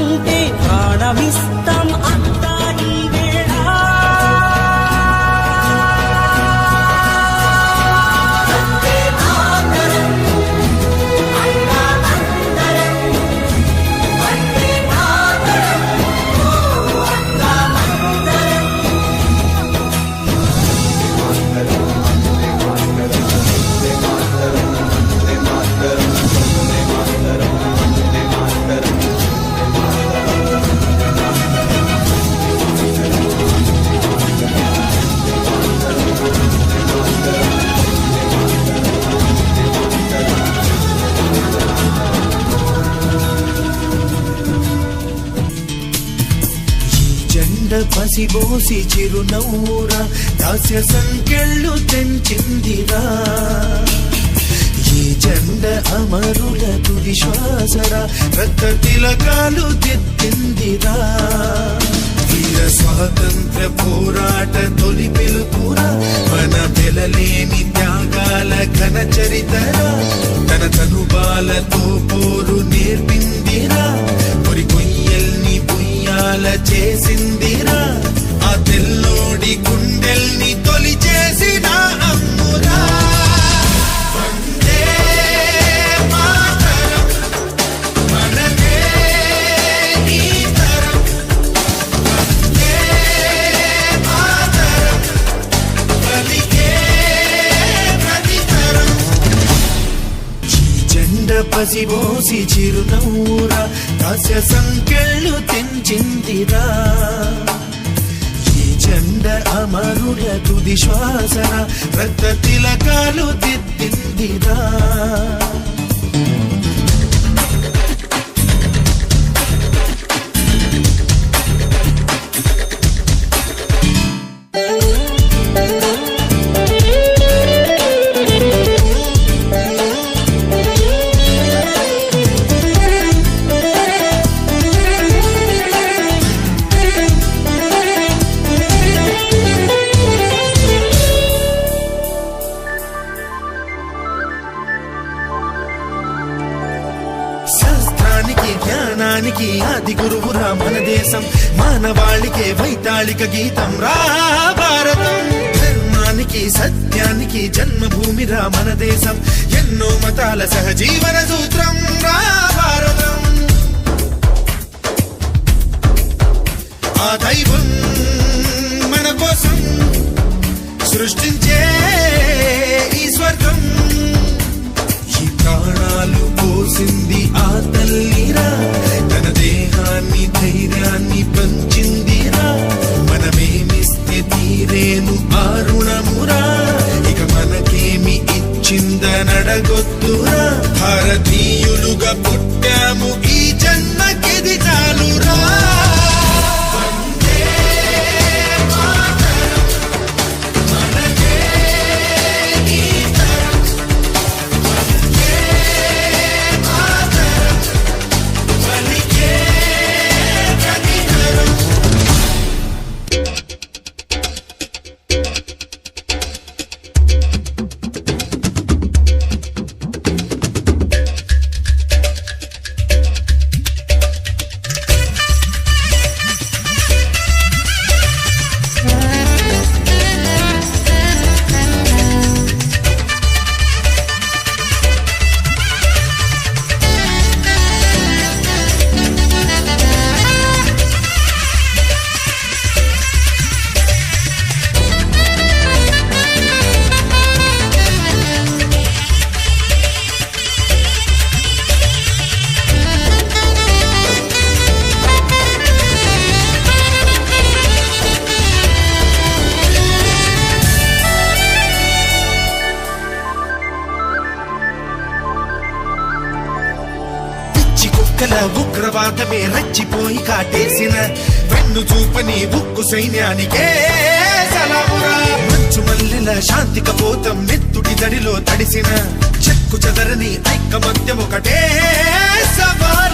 అంటే ప్రాణమిస్తాం అంతా ఈ వేళ. పసిబోసి చిరునవ్వురా దాస్య సంకెళ్ళు తెంచిందిరా. ఈ జెండ అమరుల తుది శ్వాసరా రక్త తిలకాలు దిద్దిందిరా. వీర స్వాతంత్ర పోరాట తొలి పిలుపురా మన వెలలేని త్యాగాల ఘన చరితరా. తన తనుబాలతో పోరు నేర్పిందిరా పొరి కొయ్యల్ని పుయ్యాల చేసిందిరా. ఆ తెల్లోడి గుండెల్ని తొలి చేసిన అమ్మురా. వందే మాతరం మనదే ఈ తరం. వందే మాతరం పలికే ప్రతి తరం. ఈ జెండ పసిబోసి చిరునవ్వురా దాస్య సంకెళ్ళు తెంచిందిరా. ఈ జెండ అమరుల తుది శ్వాసరా రక్త తిలకాలు దిద్దిందిరా. జ్ఞానానికి ఆది గురువురా మన దేశం. మానవాళికే వైతాళిక గీతం రా భారతం. ధర్మానికి సత్యానికి జన్మభూమిరా మన దేశం. ఎన్నో మతాల సహజీవన సూత్రం రా భారతం. ఆ దైవం మన కోసం సృష్టించే ఈ స్వర్గం. ఈ ప్రాణాలు పోసింది ఆ తల్లిరా. తన దేహాన్ని ధైర్యాన్ని పంచిందిరా. మనమేమిస్తే తీరేను ఆ రుణమురా. ఇక మనకేమి ఇచ్చిందనడగొద్దురా. భారతీయులుగా పుట్టాము ఈ జన్మకిది చాలురా. ఉగ్రవాదమే రచ్చిపోయి కాటేసిన వెన్ను చూపని ఉక్కు సైన్యానికే సలామురా. మంచు మల్లెల శాంతి కపోతం నెత్తుడి దడిలో తడిసిన చెక్కు చెదరని ఐకమత్యం ఒకటే సవాల్.